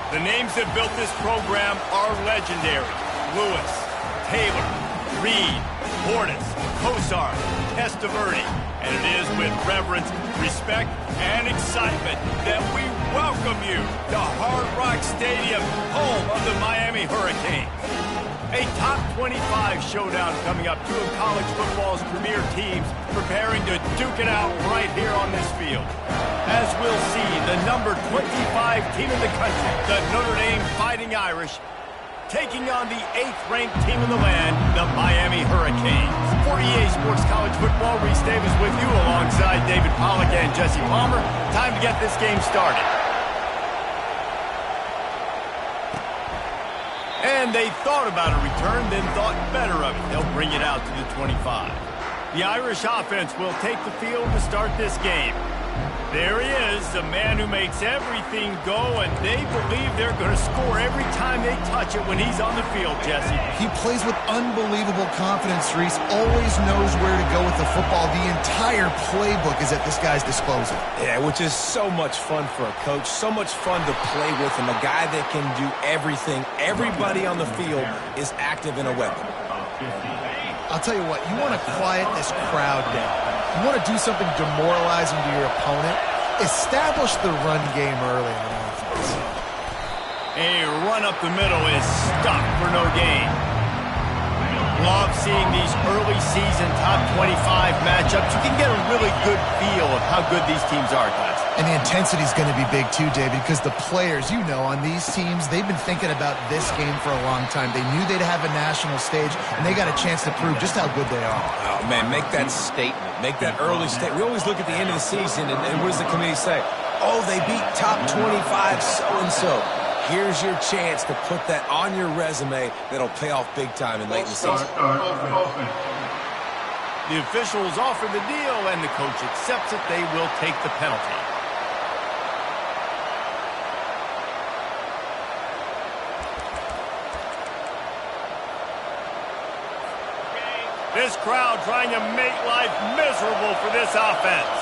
The names that built this program are legendary. Lewis, Taylor, Reed, Portis, Kosar, Testaverde. And it is with reverence, respect, and excitement that we welcome you to Hard Rock Stadium, home of the Miami Hurricanes. A top 25 showdown coming up. Two of college football's premier teams preparing to duke it out right here on this field. As we'll see, the number 25 team in the country, the Notre Dame Fighting Irish, taking on the 8th-ranked team in the land, the Miami Hurricanes. For EA Sports College Football, Reese Davis with you alongside David Pollack and Jesse Palmer. Time to get this game started. And they thought about a return, then thought better of it. They'll bring it out to the 25. The Irish offense will take the field to start this game. There he is, the man who makes everything go, and they believe they're going to score every time they touch it when he's on the field, Jesse. He plays with unbelievable confidence, Reese. Always knows where to go with the football. The entire playbook is at this guy's disposal. Yeah, which is so much fun for a coach, so much fun to play with him, a guy that can do everything. Everybody on the field is active in a weapon. I'll tell you what, you want to quiet this crowd down. You want to do something demoralizing to your opponent, establish the run game early on offense. A run up the middle is stuck for no gain. Love seeing these early season top 25 matchups. You can get a really good feel of how good these teams are, guys. And the intensity is going to be big too, David, because the players, you know, on these teams, they've been thinking about this game for a long time. They knew they'd have a national stage, and they got a chance to prove just how good they are. Oh, man, make that statement. Make that early statement. We always look at the end of the season, and what does the committee say? Oh, they beat top 25 so-and-so. Here's your chance to put that on your resume that'll pay off big time in late in the season. The officials offer the deal, and the coach accepts it. They will take the penalty. This crowd trying to make life miserable for this offense.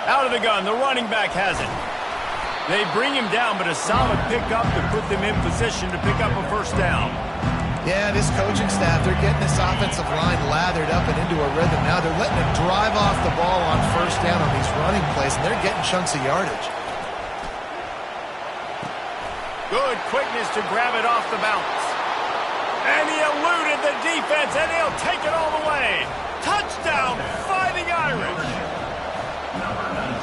Out of the gun, the running back has it. They bring him down, but a solid pickup to put them in position to pick up a first down. Yeah, this coaching staff, they're getting this offensive line lathered up and into a rhythm now. They're letting it drive off the ball on first down on these running plays, and they're getting chunks of yardage. Good quickness to grab it off the bounce. And he eluded the defense, and he'll take it all the way. Touchdown, Fighting Irish.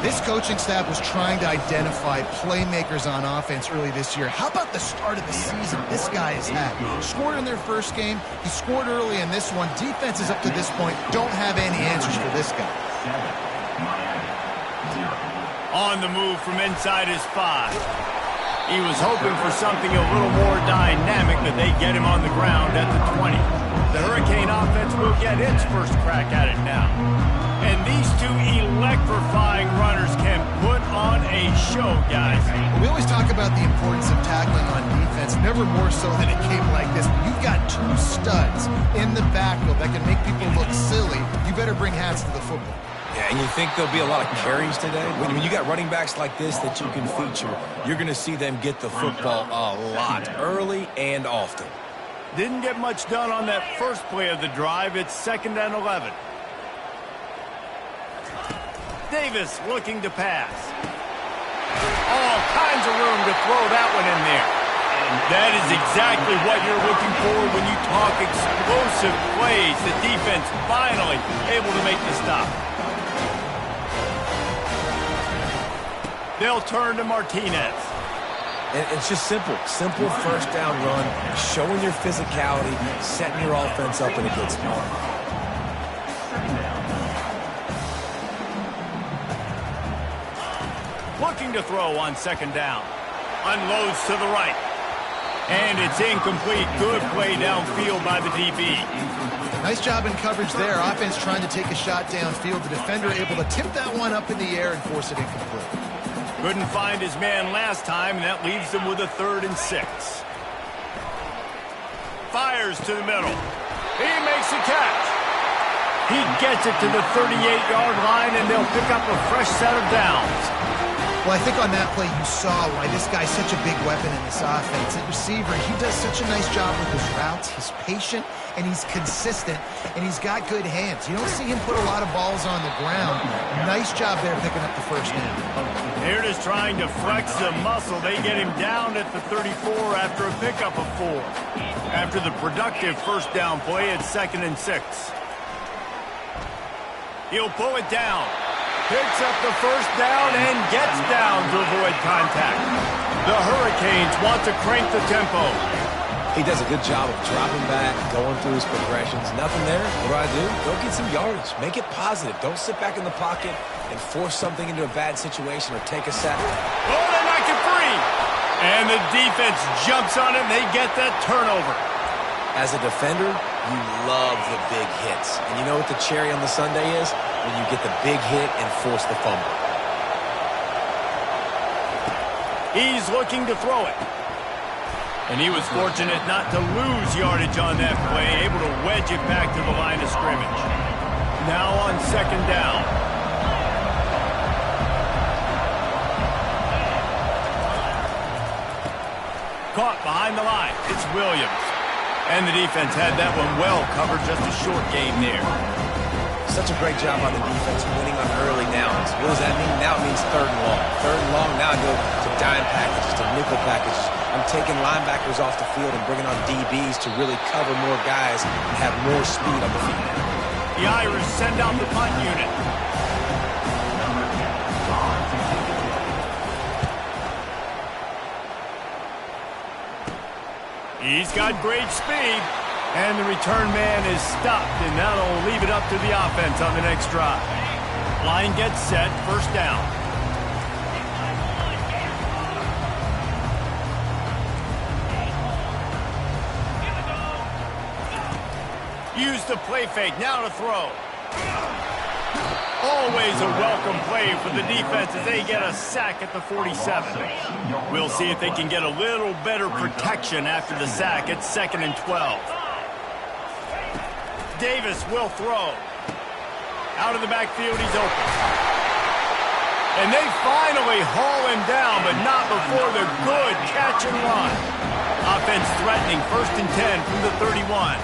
This coaching staff was trying to identify playmakers on offense early this year. How about the start of the season this guy has had? Scored in their first game. He scored early in this one. Defenses up to this point don't have any answers for this guy. On the move from inside his 5. He was hoping for something a little more dynamic, but they get him on the ground at the 20. The Hurricane offense will get its first crack at it now. And these two electrifying runners can put on a show, guys. We always talk about the importance of tackling on defense, never more so than a game like this. When you've got two studs in the backfield that can make people look silly, you better bring hats to the football. Yeah, and you think there'll be a lot of carries today? When you got running backs like this that you can feature, you're going to see them get the football a lot, early and often. Didn't get much done on that first play of the drive. It's 2nd and 11. Davis looking to pass. All kinds of room to throw that one in there. That is exactly what you're looking for when you talk explosive plays. The defense finally able to make the stop. They'll turn to Martinez. And it's just simple first down run, showing your physicality, setting your offense up in a good spot. Looking to throw on 2nd down. Unloads to the right. And it's incomplete. Good play downfield by the DB. Nice job in coverage there. Offense trying to take a shot downfield. The defender able to tip that one up in the air and force it incomplete. Couldn't find his man last time, and that leaves them with a 3rd and 6. Fires to the middle. He makes a catch. He gets it to the 38-yard line, and they'll pick up a fresh set of downs. Well, I think on that play you saw why this guy's such a big weapon in this offense. At receiver, he does such a nice job with his routes. He's patient, and he's consistent, and he's got good hands. You don't see him put a lot of balls on the ground. Nice job there picking up the first down. They're just trying to flex the muscle. They get him down at the 34 after a pickup of 4. After the productive first down play, it's 2nd and 6. He'll pull it down. Picks up the first down and gets down to avoid contact. The Hurricanes want to crank the tempo. He does a good job of dropping back, going through his progressions. Nothing there. What do? Go get some yardage. Make it positive. Don't sit back in the pocket and force something into a bad situation or take a sack. Oh, they knock it free. And the defense jumps on it, and they get that turnover. As a defender, you love the big hits. And you know what the cherry on the sundae is? When you get the big hit and force the fumble. He's looking to throw it. And he was fortunate not to lose yardage on that play, able to wedge it back to the line of scrimmage. Now on 2nd down. Caught behind the line. It's Williams. And the defense had that one well covered, just a short game there. Such a great job on the defense, winning on early downs. What does that mean? Now it means 3rd and long. 3rd and long, now I go to dime packages, to nickel packages. I'm taking linebackers off the field and bringing on DBs to really cover more guys and have more speed on the field. The Irish send out the punt unit. He's got great speed. And the return man is stopped, and that'll leave it up to the offense on the next drive. Line gets set, 1st down. Use the play fake, now to throw. Always a welcome play for the defense as they get a sack at the 47. We'll see if they can get a little better protection after the sack. It's 2nd and 12. Davis will throw. Out of the backfield, he's open. And they finally haul him down, but not before the good catch and run. Offense threatening, 1st and 10 from the 31.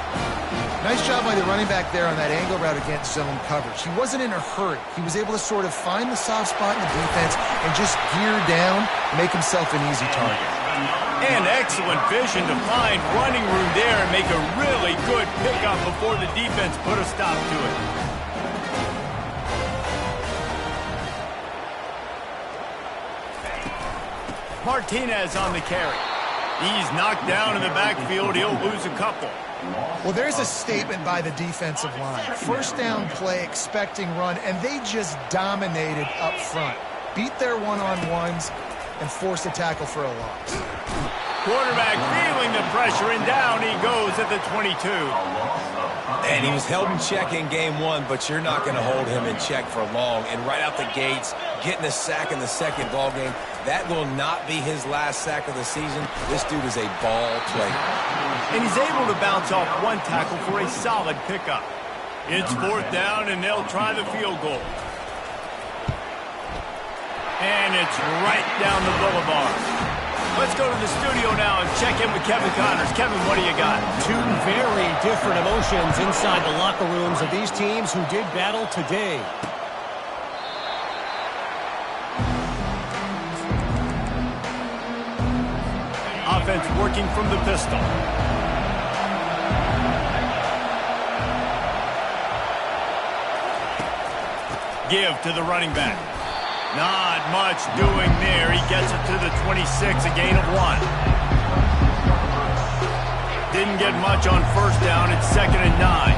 Nice job by the running back there on that angle route against zone coverage. He wasn't in a hurry. He was able to sort of find the soft spot in the defense and just gear down, make himself an easy target. And excellent vision to find running room there and make a really good pickup before the defense put a stop to it. Martinez on the carry. He's knocked down in the backfield. He'll lose a couple. Well, there's a statement by the defensive line. 1st down play, expecting run, and they just dominated up front. Beat their one-on-ones and forced a tackle for a loss. Quarterback feeling the pressure, and down he goes at the 22. And he was held in check in game 1, but you're not going to hold him in check for long. And right out the gates, getting a sack in the 2nd ball game, that will not be his last sack of the season. This dude is a ball player. And he's able to bounce off one tackle for a solid pickup. It's 4th down, and they'll try the field goal. And it's right down the boulevard. Let's go to the studio now and check in with Kevin Connors. Kevin, what do you got? 2 very different emotions inside the locker rooms of these teams who did battle today. Offense working from the pistol. Give to the running back. Not much doing there. He gets it to the 26, a gain of 1. Didn't get much on 1st down. It's 2nd and 9.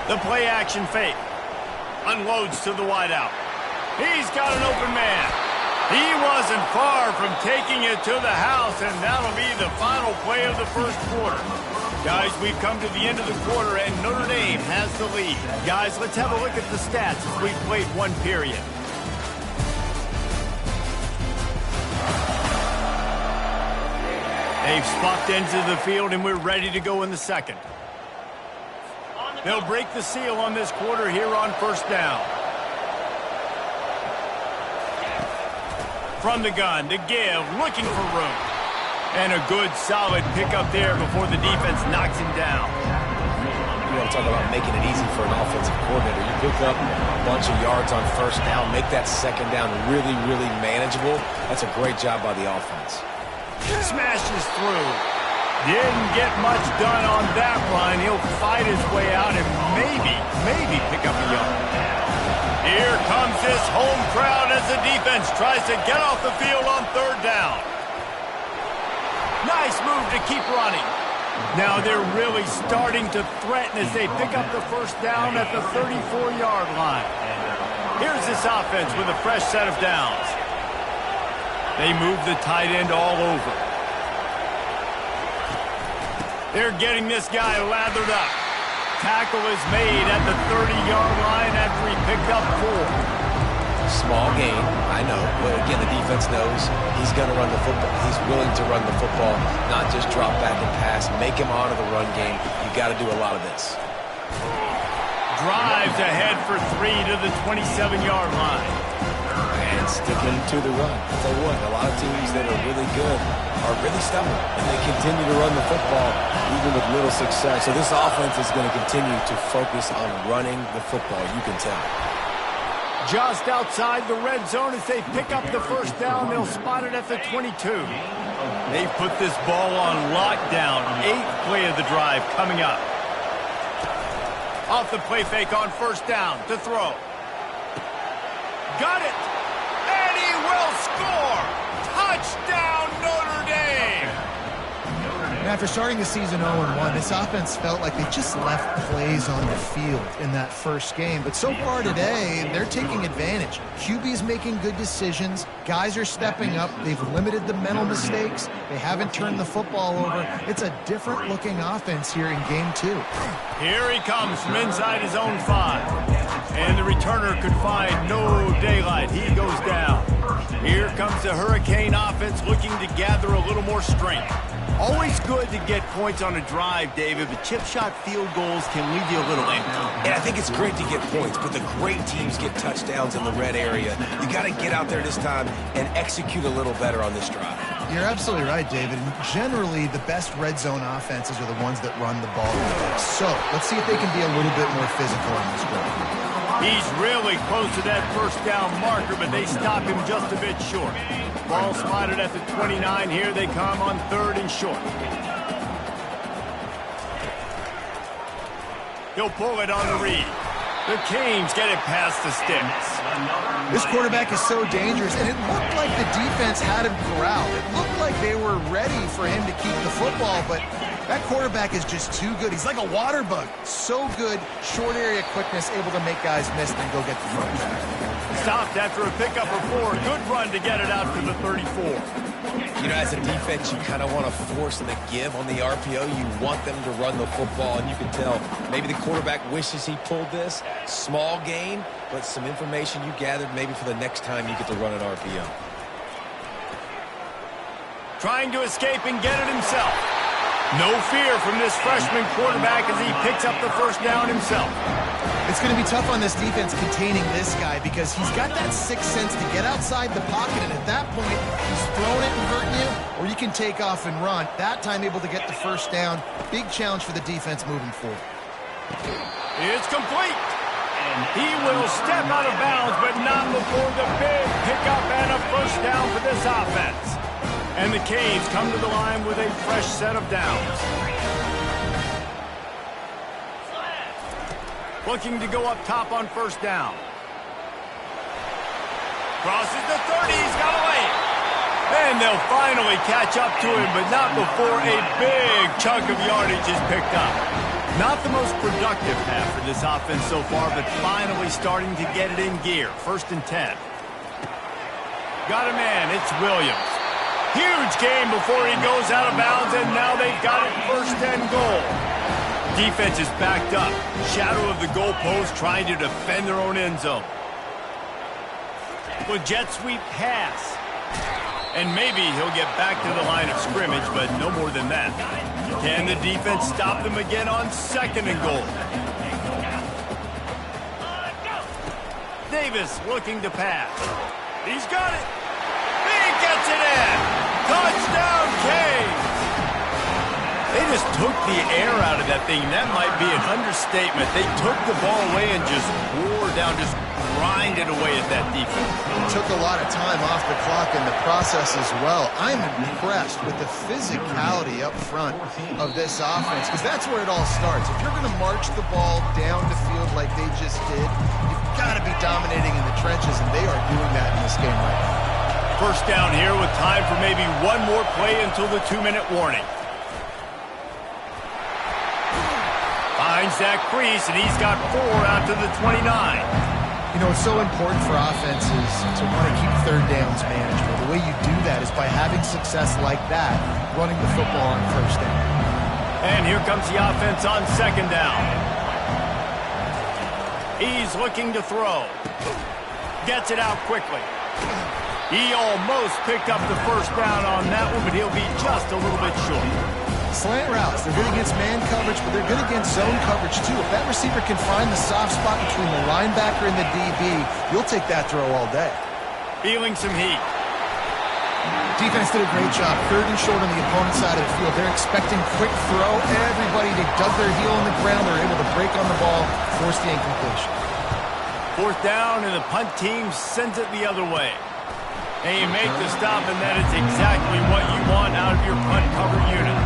The play action fake. Unloads to the wideout. He's got an open man. He wasn't far from taking it to the house, and that'll be the final play of the 1st quarter. Guys, we've come to the end of the quarter, and Notre Dame has the lead. Guys, let's have a look at the stats as we've played 1 period. They've swapped ends of the field, and we're ready to go in the 2nd. They'll break the seal on this quarter here on first down. From the gun to give, looking for room. And a good, solid pickup there before the defense knocks him down. You want to talk about making it easy for an offensive coordinator. You pick up a bunch of yards on first down, make that second down really, really manageable. That's a great job by the offense. Smashes through. Didn't get much done on that run. He'll fight his way out and maybe pick up a yard. Here comes this home crowd as the defense tries to get off the field on third down. Nice move to keep running. Now they're really starting to threaten as they pick up the first down at the 34-yard line. Here's this offense with a fresh set of downs. They move the tight end all over. They're getting this guy lathered up. Tackle is made at the 30-yard line after he picked up 4. Small gain, I know, but again, the defense knows he's going to run the football. He's willing to run the football, not just drop back and pass, make him honor the run game. You got to do a lot of this. Drives ahead for 3 to the 27-yard line. And sticking to the run. I'll tell you what, a lot of teams that are really good are really stubborn, and they continue to run the football even with little success. So this offense is going to continue to focus on running the football, you can tell. Just outside the red zone as they pick up the first down. They'll spot it at the 22. They've put this ball on lockdown. 8th play of the drive coming up. Off the play fake on first down to throw. Got it. And he will score. Touchdown, Notre Dame. And after starting the season 0-1, this offense felt like they just left plays on the field in that first game. But so far today, they're taking advantage. QB's making good decisions. Guys are stepping up. They've limited the mental mistakes. They haven't turned the football over. It's a different-looking offense here in Game 2. Here he comes from inside his own 5. And the returner could find no daylight. He goes down. Here comes the Hurricane offense looking to gather a little more strength. Always good to get points on a drive, David, but chip shot field goals can leave you a little empty. And I think it's great to get points, but the great teams get touchdowns in the red area. You got to get out there this time and execute a little better on this drive. You're absolutely right, David. And generally, the best red zone offenses are the ones that run the ball. So let's see if they can be a little bit more physical on this drive. He's really close to that first down marker, but they stop him just a bit short. Ball spotted at the 29. Here they come on 3rd and short. He'll pull it on the read. The Canes get it past the sticks. This quarterback is so dangerous, and it looked like the defense had him corralled. It looked like they were ready for him to keep the football, but that quarterback is just too good. He's like a water bug. So good, short area quickness, able to make guys miss and go get the front back. Stopped after a pickup of 4. Good run to get it out to the 34. You know, as a defense, you kind of want to force the give on the RPO. You want them to run the football, and you can tell maybe the quarterback wishes he pulled this. Small gain, but some information you gathered maybe for the next time you get to run an RPO. Trying to escape and get it himself. No fear from this freshman quarterback as he picks up the first down himself. It's going to be tough on this defense containing this guy because he's got that sixth sense to get outside the pocket, and at that point, he's throwing it and hurting you, or you can take off and run. That time able to get the first down. Big challenge for the defense moving forward. It's complete. He will step out of bounds, but not before the big pickup and a first down for this offense. And the Canes come to the line with a fresh set of downs. Looking to go up top on first down. Crosses the 30, he's got away. And they'll finally catch up to him, but not before a big chunk of yardage is picked up. Not the most productive half for this offense so far, but finally starting to get it in gear. 1st and 10. Got a man, it's Williams. Huge game before he goes out of bounds, and now they've got it 1st and goal. Defense is backed up. Shadow of the goalpost trying to defend their own end zone. With jet sweep pass. And maybe he'll get back to the line of scrimmage, but no more than that. Can the defense stop them again on 2nd and goal? Davis looking to pass. He's got it. He gets it in. Touchdown, Canes. They just took the air out of that thing. That might be an understatement. They took the ball away and just wore down, just grinded away at that defense. Took a lot of time off the clock in the process as well. I'm impressed with the physicality up front of this offense, because that's where it all starts. If you're going to march the ball down the field like they just did, you've got to be dominating in the trenches, and they are doing that in this game right now. First down here with time for maybe one more play until the 2-minute warning. Finds that crease, and he's got 4 out to the 29. You know, it's so important for offenses to want to keep third downs manageable. The way you do that is by having success like that, running the football on first down. And here comes the offense on second down. He's looking to throw. Gets it out quickly. He almost picked up the first down on that one, but he'll be just a little bit short. Slant routes, they're good against man coverage, but they're good against zone coverage too. If that receiver can find the soft spot between the linebacker and the DB, you'll take that throw all day. Feeling some heat. Defense did a great job. 3rd and short on the opponent's side of the field. They're expecting quick throw. Everybody, they dug their heel on the ground. They're able to break on the ball, force the incompletion. 4th down, and the punt team sends it the other way. And you make the stop, and that is exactly what you want out of your punt cover unit.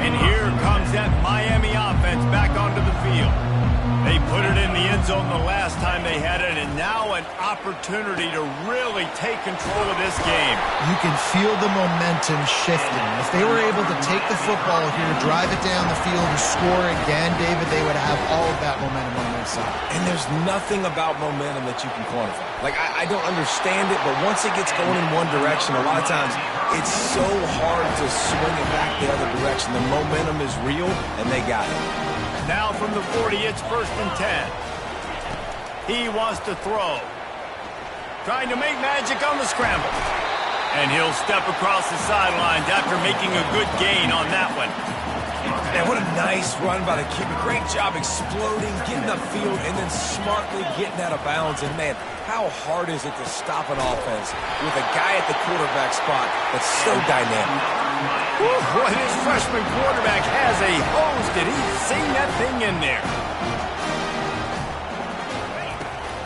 And here comes that Miami offense back onto the field. They put it in the end zone the last time they had it, and now an opportunity to really take control of this game. You can feel the momentum shifting. If they were able to take the football here, drive it down the field, and score again, David, they would have all of that momentum on their side. And there's nothing about momentum that you can quantify. Like, I don't understand it, but once it gets going in one direction, a lot of times it's so hard to swing it back the other direction. The momentum is real, and they got it. Now from the 40, it's 1st and 10. He wants to throw. Trying to make magic on the scramble. And he'll step across the sidelines after making a good gain on that one. Man, what a nice run by the keeper. Great job exploding, getting upfield, and then smartly getting out of bounds. And, man, how hard is it to stop an offense with a guy at the quarterback spot that's so dynamic? Whew, boy, this freshman quarterback has a hose. Did he sing that thing in there?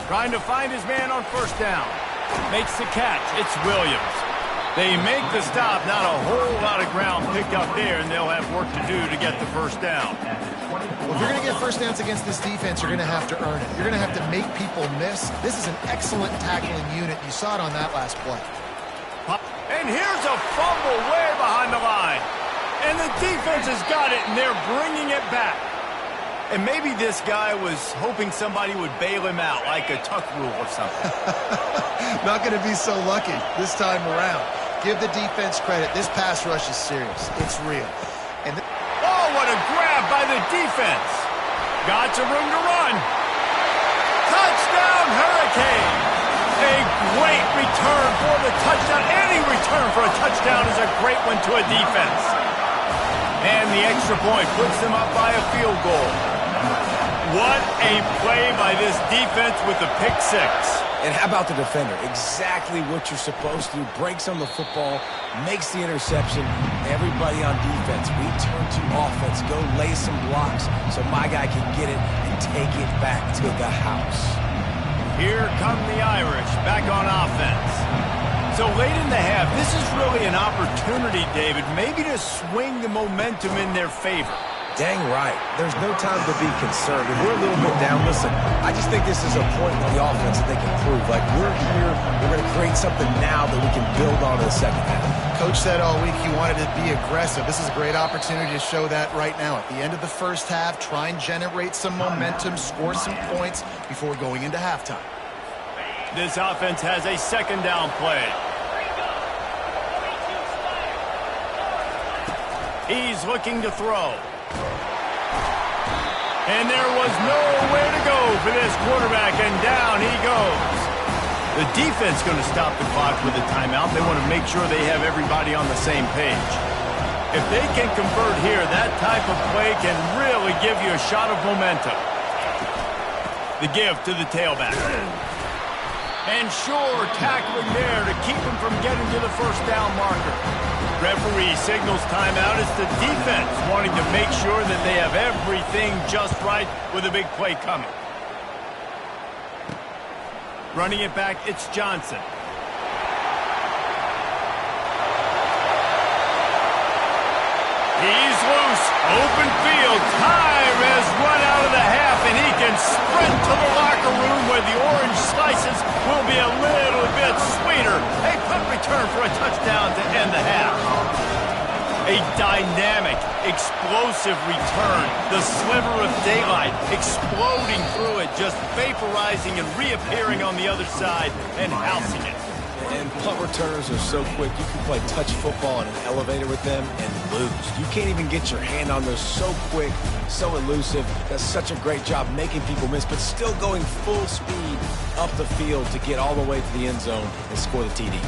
Trying to find his man on 1st down. Makes the catch. It's Williams. They make the stop. Not a whole lot of ground picked up there, and they'll have work to do to get the 1st down. Well, if you're going to get first downs against this defense, you're going to have to earn it. You're going to have to make people miss. This is an excellent tackling unit. You saw it on that last play. And here's a fumble way behind the line. And the defense has got it, and they're bringing it back. And maybe this guy was hoping somebody would bail him out, like a tuck rule or something. Not going to be so lucky this time around. Give the defense credit. This pass rush is serious. It's real. And oh, what a grab by the defense. Got some room to run. Touchdown, Hurricane. A great return for the touchdown. Any return for a touchdown is a great one to a defense. And the extra point puts them up by a field goal. What a play by this defense with the pick 6. And how about the defender? Exactly what you're supposed to do. Breaks on the football, makes the interception. Everybody on defense, we turn to offense. Go lay some blocks so my guy can get it and take it back to the house. Here come the Irish back on offense. So late in the half, this is really an opportunity, David, maybe to swing the momentum in their favor. Dang right. There's no time to be concerned. If we're a little bit down, listen, I just think this is a point on the offense that they can prove. Like, we're here, we're going to create something now that we can build on in the second half. Coach said all week he wanted to be aggressive. This is a great opportunity to show that right now. At the end of the first half, try and generate some momentum, score some points before going into halftime. This offense has a 2nd down play. He's looking to throw. And there was nowhere to go for this quarterback, and down he goes. The defense going to stop the clock with a timeout. They want to make sure they have everybody on the same page. If they can convert here, that type of play can really give you a shot of momentum. The give to the tailback. And sure, tackling there to keep him from getting to the first down marker. Referee signals timeout. It's the defense wanting to make sure that they have everything just right with a big play coming. Running it back, it's Johnson. He's loose. Open field. Time has run out of the half, and he can sprint to the locker room where the orange slices will be a little bit sweeter. A punt return for a touchdown to end the half. A dynamic, explosive return. The sliver of daylight exploding through it, just vaporizing and reappearing on the other side and housing it. And punt returners are so quick. You can play touch football in an elevator with them and lose. You can't even get your hand on those. So quick, so elusive. Does such a great job making people miss, but still going full speed up the field to get all the way to the end zone and score the TD.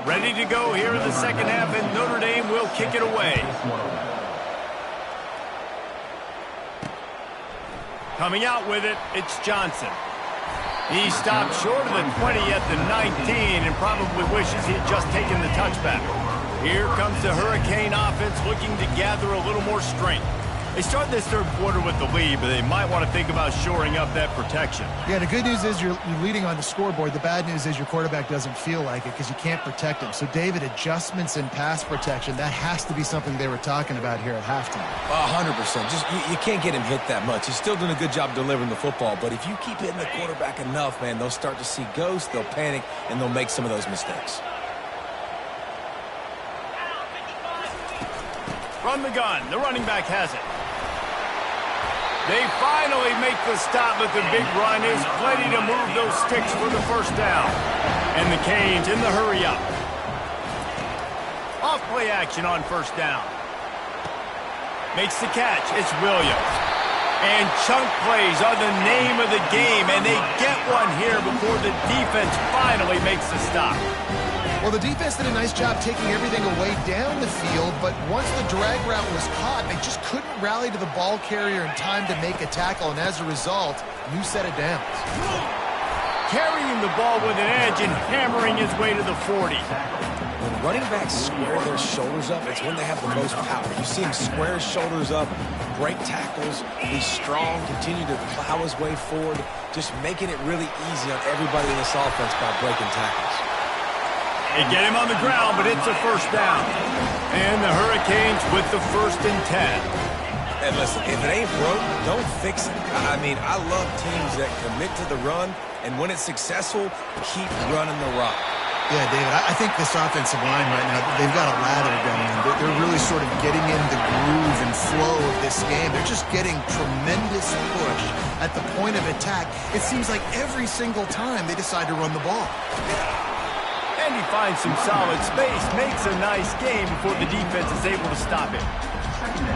Ready to go here in the second half, and Notre Dame will kick it away. Coming out with it, it's Johnson. He stopped short of the 20 at the 19 and probably wishes he had just taken the touchback. Here comes the Hurricane offense looking to gather a little more strength. They start this third quarter with the lead, but they might want to think about shoring up that protection. Yeah, the good news is you're leading on the scoreboard. The bad news is your quarterback doesn't feel like it because you can't protect him. So, David, adjustments in pass protection, that has to be something they were talking about here at halftime. 100%. Just you can't get him hit that much. He's still doing a good job delivering the football, but if you keep hitting the quarterback enough, man, they'll start to see ghosts, they'll panic, and they'll make some of those mistakes. From the gun, the running back has it. They finally make the stop, but the big run is plenty to move those sticks for the first down. And the Canes in the hurry-up. Off-play action on first down. Makes the catch. It's Williams. And chunk plays are the name of the game, and they get one here before the defense finally makes the stop. Well, the defense did a nice job taking everything away down the field, but once the drag route was caught, they just couldn't rally to the ball carrier in time to make a tackle, and as a result, new set of downs. Carrying the ball with an edge and hammering his way to the 40. When running backs square their shoulders up, it's when they have the most power. You see him square his shoulders up, break tackles, be strong, continue to plow his way forward, just making it really easy on everybody in this offense by breaking tackles. They get him on the ground, but it's a first down. And the Hurricanes with the 1st and 10. And listen, if it ain't broke, don't fix it. I mean, I love teams that commit to the run, and when it's successful, keep running the rock. Yeah, David, I think this offensive line right now, they've got a ladder going. They're really sort of getting in the groove and flow of this game. They're just getting tremendous push at the point of attack. It seems like every single time they decide to run the ball. And he finds some solid space, makes a nice game before the defense is able to stop it.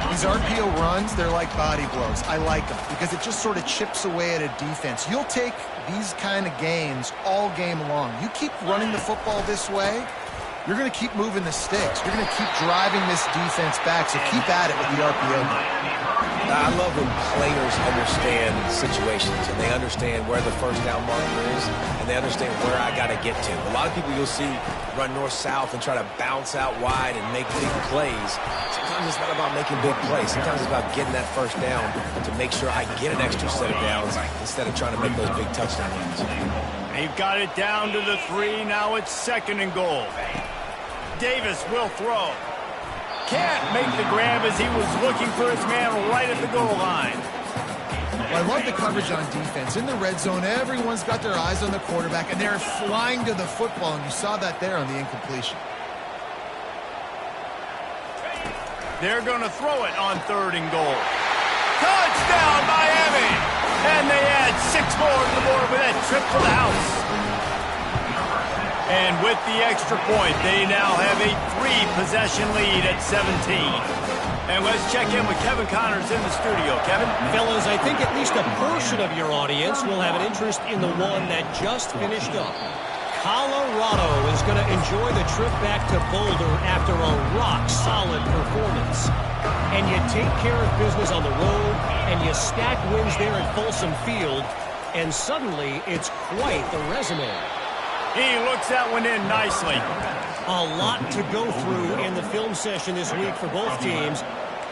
These RPO runs, they're like body blows. I like them because it just sort of chips away at a defense. You'll take these kind of gains all game long. You keep running the football this way, you're going to keep moving the sticks. You're going to keep driving this defense back, so keep at it with the RPO. I love when players understand situations and they understand where the first down marker is and they understand where I got to get to. A lot of people you'll see run north-south and try to bounce out wide and make big plays. Sometimes it's not about making big plays. Sometimes it's about getting that first down to make sure I get an extra set of downs instead of trying to make those big touchdown runs. They've got it down to the 3. Now it's 2nd and goal. Davis will throw. Can't make the grab as he was looking for his man right at the goal line. Well, I love the coverage on defense. In the red zone, everyone's got their eyes on the quarterback, and they're flying to the football, and you saw that there on the incompletion. They're going to throw it on 3rd and goal. Touchdown, Miami! And they add 6 more to the board with that trip to the house. And with the extra point, they now have a 3-possession lead at 17. And let's check in with Kevin Connors in the studio. Kevin? Fellas, I think at least a portion of your audience will have an interest in the one that just finished up. Colorado is going to enjoy the trip back to Boulder after a rock-solid performance. And you take care of business on the road, and you stack wins there at Folsom Field, and suddenly it's quite the resume. He looks that one in nicely. A lot to go through in the film session this week for both teams.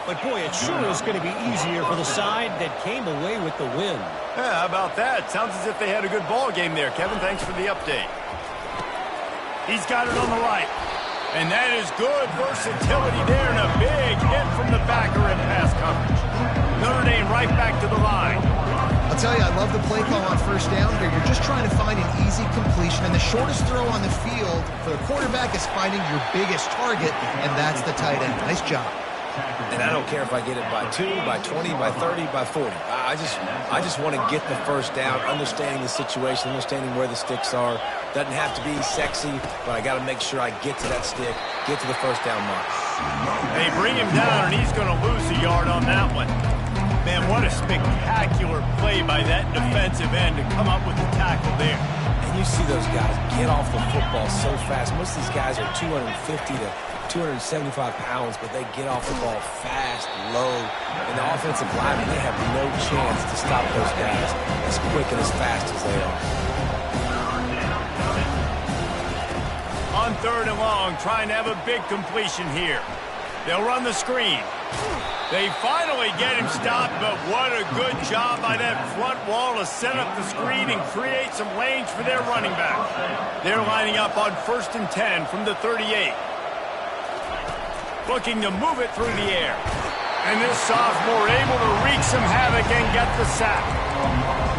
But, boy, it sure is going to be easier for the side that came away with the win. Yeah, how about that? Sounds as if they had a good ball game there. Kevin, thanks for the update. He's got it on the right. And that is good versatility there and a big hit from the backer in pass coverage. Notre Dame right back to the line. I'll tell you, I love the play call on first down here. You're just trying to find an easy completion, and the shortest throw on the field for the quarterback is finding your biggest target, and that's the tight end. Nice job. And I don't care if I get it by 2, by 20, by 30, by 40. I just want to get the first down, understanding the situation, understanding where the sticks are. Doesn't have to be sexy, but I got to make sure I get to that stick, get to the first down mark. They bring him down, and he's going to lose a yard on that one. Man, what a spectacular play by that defensive end to come up with the tackle there. And you see those guys get off the football so fast. Most of these guys are 250 to 275 pounds, but they get off the ball fast, low. And the offensive linemen, they have no chance to stop those guys as quick and as fast as they are. On 3rd and long, trying to have a big completion here. They'll run the screen. They finally get him stopped, but what a good job by that front wall to set up the screen and create some lanes for their running back. They're lining up on 1st and 10 from the 38. Looking to move it through the air. And this sophomore able to wreak some havoc and get the sack.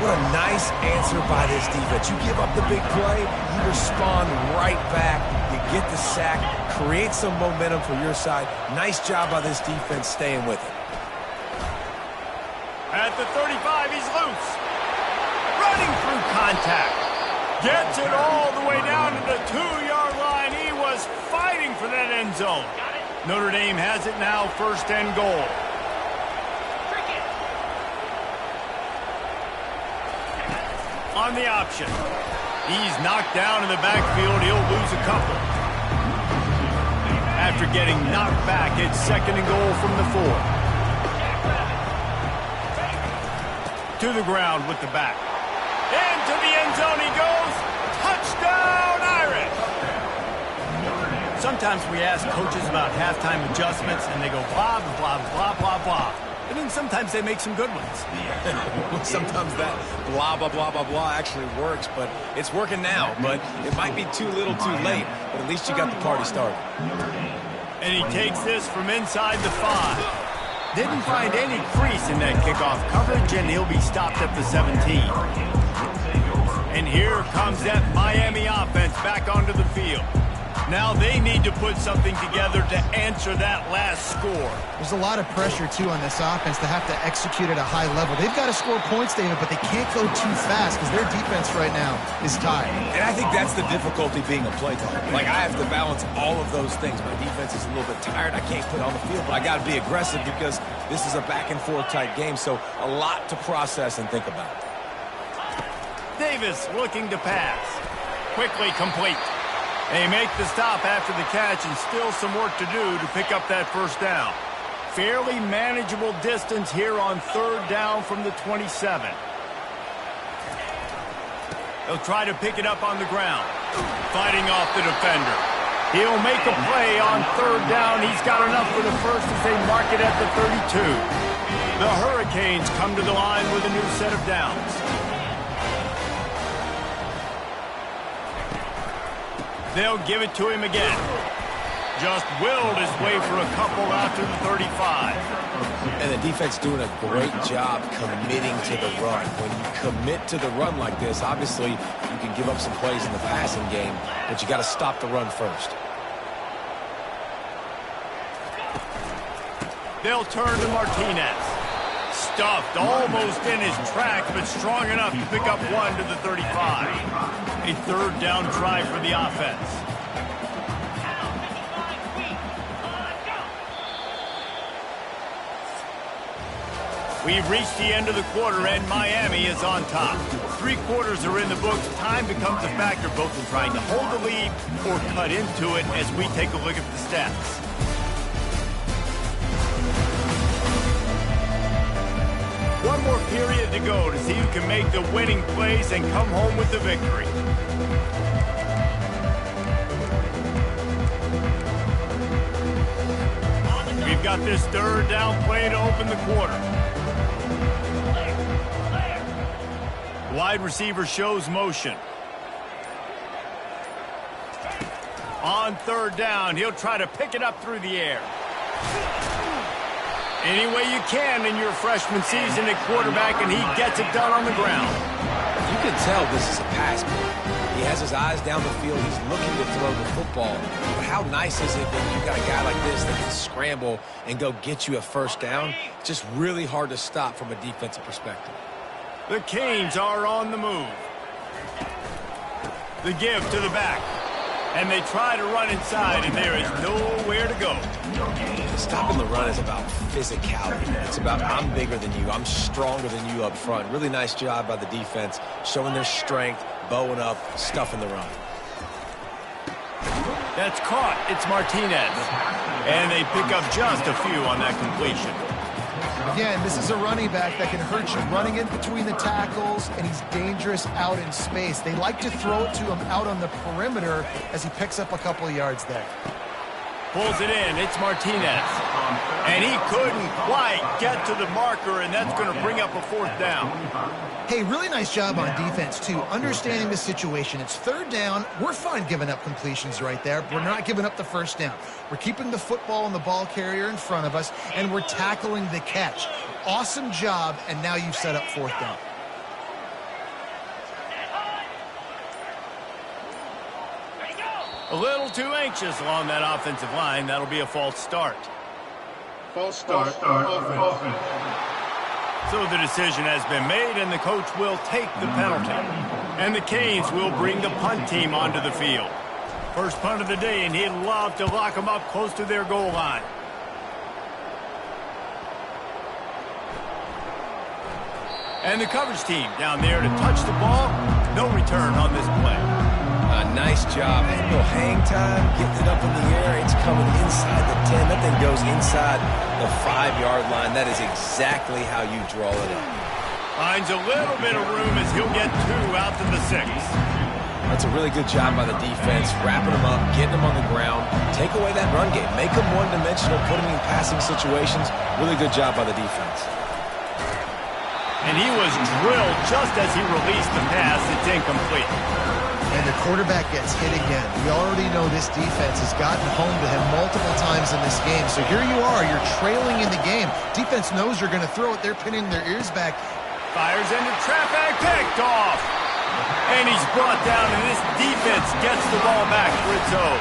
What a nice answer by this defense. You give up the big play, you respond right back, you get the sack, create some momentum for your side. Nice job by this defense staying with it. At the 35, he's loose. Running through contact. Gets it all the way down to the 2-yard line. He was fighting for that end zone. Notre Dame has it now, 1st and goal. On the option. He's knocked down in the backfield. He'll lose a couple. After getting knocked back, it's 2nd and goal from the 4. To the ground with the back. Into the end zone he goes. Touchdown, Irish! Sometimes we ask coaches about halftime adjustments, and they go blah, blah, blah, blah, blah. And then sometimes they make some good ones. Sometimes that blah, blah, blah, blah, blah actually works, but it's working now. But it might be too little too late, but at least you got the party started. And he takes this from inside the 5. Didn't find any crease in that kickoff coverage, and he'll be stopped at the 17. And here comes that Miami offense back onto the field. Now they need to put something together to answer that last score. There's a lot of pressure, too, on this offense to have to execute at a high level. They've got to score points, David, but they can't go too fast because their defense right now is tired. And I think that's the difficulty being a play caller. Like, I have to balance all of those things. My defense is a little bit tired. I can't put on the field, but I got to be aggressive because this is a back-and-forth type game, so a lot to process and think about. Davis looking to pass. Quickly complete. They make the stop after the catch, and still some work to do to pick up that 1st down. Fairly manageable distance here on 3rd down from the 27. They'll try to pick it up on the ground. Fighting off the defender. He'll make a play on 3rd down. He's got enough for the 1st as they mark it at the 32. The Hurricanes come to the line with a new set of downs. They'll give it to him again. Just willed his way for a couple out to the 35. And the defense doing a great job committing to the run. When you commit to the run like this, obviously you can give up some plays in the passing game, but you got to stop the run first. They'll turn to Martinez. Stuffed almost in his tracks, but strong enough to pick up 1 to the 35. A third down try for the offense. We've reached the end of the quarter, and Miami is on top. 3 quarters are in the books. Time becomes a factor, both in trying to hold the lead or cut into it as we take a look at the stats. One more period to go to see who can make the winning plays and come home with the victory. We've got this third down play to open the quarter. Wide receiver shows motion. On third down, he'll try to pick it up through the air. Any way you can in your freshman season at quarterback, and he gets it done on the ground. You can tell this is a pass play. He has his eyes down the field. He's looking to throw the football. But how nice is it that you've got a guy like this that can scramble and go get you a first down? It's just really hard to stop from a defensive perspective. The Canes are on the move. The give to the back. And they try to run inside, and there is nowhere to go. Stopping the run is about physicality. It's about I'm bigger than you. I'm stronger than you up front. Really nice job by the defense, showing their strength, bowing up, stuffing the run. That's caught. It's Martinez. And they pick up just a few on that completion. Again, this is a running back that can hurt you running in between the tackles, and he's dangerous out in space. They like to throw it to him out on the perimeter as he picks up a couple of yards there. Pulls it in. It's Martinez. And he couldn't quite get to the marker, and that's going to bring up a fourth down. Hey, really nice job on defense, too, understanding the situation. It's third down. We're fine giving up completions right there. We're not giving up the first down. We're keeping the football and the ball carrier in front of us, and we're tackling the catch. Awesome job, and now you've set up fourth down. A little too anxious along that offensive line. That'll be a false start. False start. Offense. So the decision has been made, and the coach will take the penalty. And the Canes will bring the punt team onto the field. First punt of the day, and he'd love to lock them up close to their goal line. And the coverage team down there to touch the ball. No return on this play. Nice job. A little hang time, getting it up in the air. It's coming inside the 10. That thing goes inside the 5-yard line. That is exactly how you draw it up. Finds a little bit of room as he'll get 2 out to the 6. That's a really good job by the defense, wrapping them up, getting them on the ground. Take away that run game. Make them one-dimensional, put them in passing situations. Really good job by the defense. And he was drilled just as he released the pass. It's incomplete. And the quarterback gets hit again. We already know this defense has gotten home to him multiple times in this game. So here you are. You're trailing in the game. Defense knows you're going to throw it. They're pinning their ears back. Fires into traffic. Picked off. And he's brought down, and this defense gets the ball back for its own.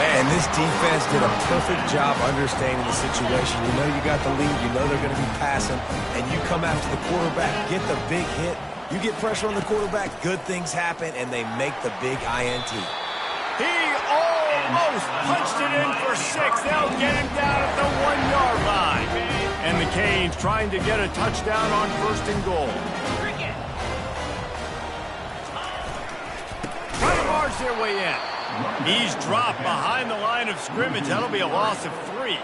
Man, this defense did a perfect job understanding the situation. You know you got the lead. You know they're going to be passing. And you come after the quarterback, get the big hit. You get pressure on the quarterback, good things happen, and they make the big INT. He almost punched it in for 6. They'll get him down at the 1-yard line. And the Canes trying to get a touchdown on 1st and goal. Trying to march their way in. He's dropped behind the line of scrimmage. That'll be a loss of 3.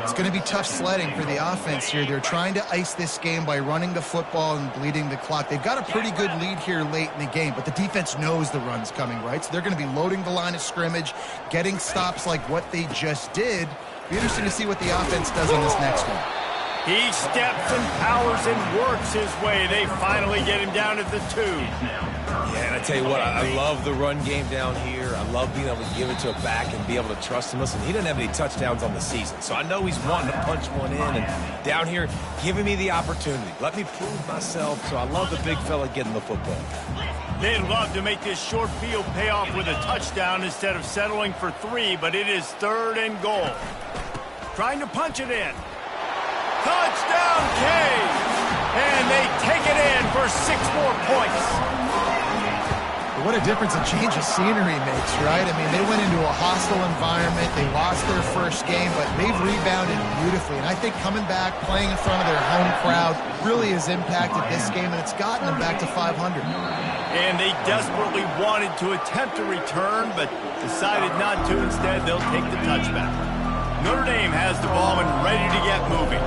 It's going to be tough sledding for the offense here. They're trying to ice this game by running the football and bleeding the clock. They've got a pretty good lead here late in the game, but the defense knows the run's coming, right? So they're going to be loading the line of scrimmage, getting stops like what they just did. Be interesting to see what the offense does on this next one. He steps and powers and works his way. They finally get him down at the 2. Yeah, and I tell you what, I love the run game down here. I love being able to give it to a back and be able to trust him. Listen, he doesn't have any touchdowns on the season, so I know he's wanting to punch one in. And down here, giving me the opportunity. Let me prove myself, so I love the big fella getting the football. They'd love to make this short field pay off with a touchdown instead of settling for 3, but it is 3rd and goal. Trying to punch it in. Touchdown, Canes! for 6 more points. What a difference a change of scenery makes, right? I mean, they went into a hostile environment. They lost their first game, but they've rebounded beautifully. And I think coming back, playing in front of their home crowd really has impacted this game, and it's gotten them back to 500. And they desperately wanted to attempt a return, but decided not to. Instead, they'll take the touchback. Notre Dame has the ball and ready to get moving.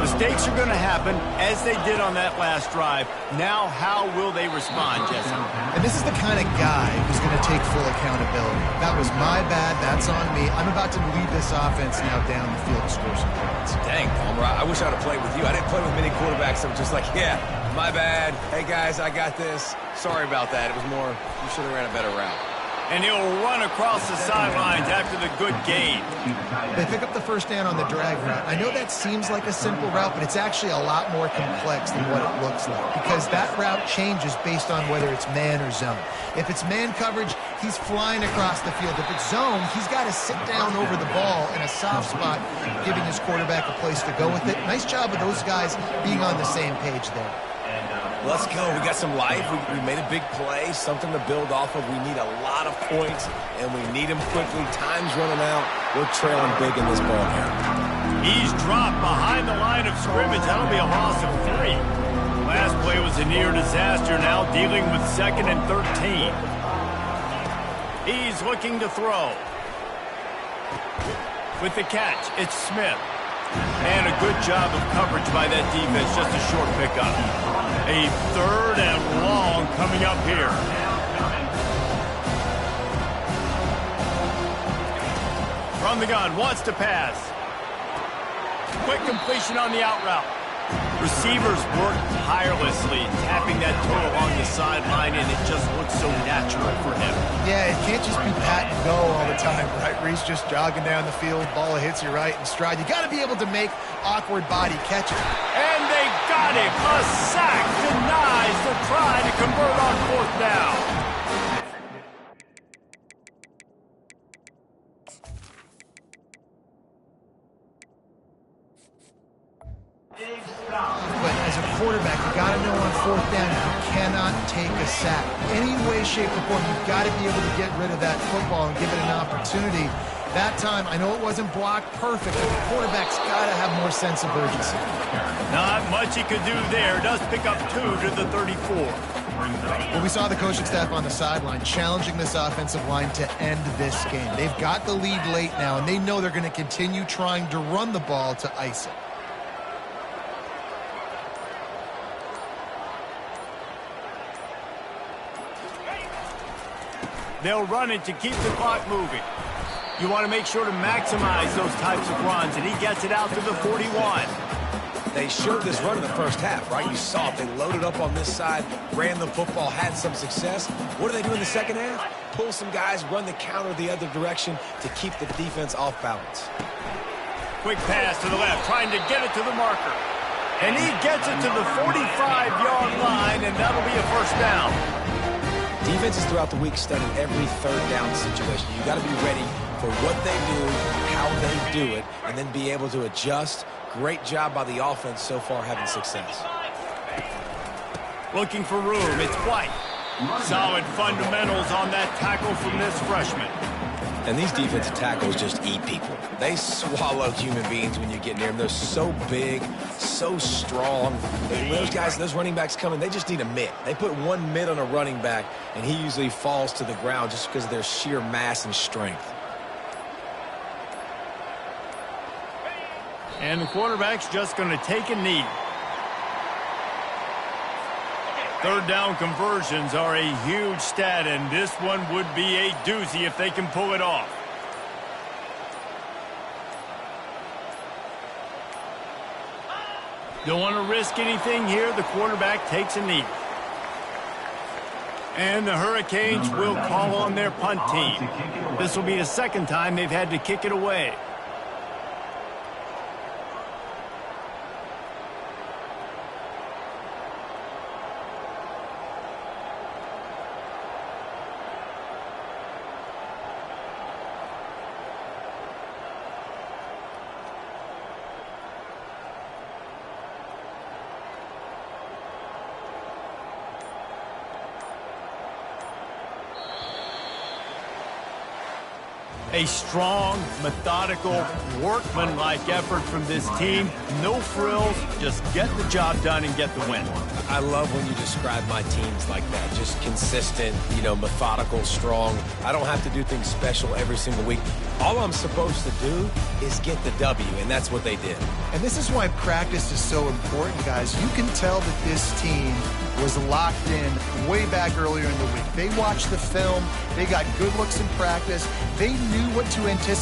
Mistakes are going to happen, as they did on that last drive. Now, how will they respond, Jesse? And this is the kind of guy who's going to take full accountability. That was my bad. That's on me. I'm about to lead this offense now down the field to score some points. Dang, Palmer, I wish I would have played with you. I didn't play with many quarterbacks that were just like, yeah, my bad. Hey, guys, I got this. Sorry about that. It was more, you should have ran a better route. And he'll run across the sidelines after the good gain. They pick up the first down on the drag route. I know that seems like a simple route, but it's actually a lot more complex than what it looks like, because that route changes based on whether it's man or zone. If it's man coverage, he's flying across the field. If it's zone, he's got to sit down over the ball in a soft spot, giving his quarterback a place to go with it. Nice job of those guys being on the same page there. Let's go. We got some life. We made a big play, something to build off of. We need a lot of points, and we need them quickly. Time's running out. We're trailing big in this ball game. He's dropped behind the line of scrimmage. That'll be a loss of 3. Last play was a near disaster, now dealing with 2nd and 13. He's looking to throw. With the catch, it's Smith. And a good job of coverage by that defense, just a short pickup. A 3rd and long coming up here. From the gun, wants to pass. Quick completion on the out route. Receivers work tirelessly, tapping that toe along the sideline, and it just looks so natural for him. Yeah, it can't just be pat and go all the time, right? Reese just jogging down the field, ball hits you right in stride. You got to be able to make awkward body catches. And they got him. A sack denies the try to convert on 4th down. But as a quarterback, you got to know on 4th down, you cannot take a sack. Any way, shape, or form, you've got to be able to get rid of that football and give it an opportunity. That time, I know it wasn't blocked perfect, but the quarterback's got to have more sense of urgency. Not much he could do there. Does pick up 2 to the 34. Well, we saw the coaching staff on the sideline challenging this offensive line to end this game. They've got the lead late now, and they know they're going to continue trying to run the ball to ice it. They'll run it to keep the clock moving. You want to make sure to maximize those types of runs, and he gets it out to the 41. They showed this run in the first half, right? You saw it. They loaded up on this side, ran the football, had some success. What do they do in the second half? Pull some guys, run the counter the other direction to keep the defense off balance. Quick pass to the left, trying to get it to the marker. And he gets it to the 45-yard line, and that'll be a 1st down. Defenses throughout the week study every 3rd down situation. You got to be ready for what they do, how they do it, and then be able to adjust. Great job by the offense so far having success. Looking for room, it's White. Solid fundamentals on that tackle from this freshman. And these defensive tackles just eat people. They swallow human beings when you get near them. They're so big, so strong. When those guys, those running backs come in, they just need a mitt. They put one mitt on a running back, and he usually falls to the ground just because of their sheer mass and strength. And the quarterback's just going to take a knee. 3rd down conversions are a huge stat, and this one would be a doozy if they can pull it off. Don't want to risk anything here. The quarterback takes a knee. And the Hurricanes will call on their punt team. This will be the 2nd time they've had to kick it away. A strong, methodical, workman-like effort from this team. No frills, just get the job done and get the win. I love when you describe my teams like that. Just consistent, methodical, strong. I don't have to do things special every single week. All I'm supposed to do is get the W, and that's what they did. And this is why practice is so important, guys. You can tell that this team was locked in way back earlier in the week. They watched the film. They got good looks in practice. They knew what to anticipate.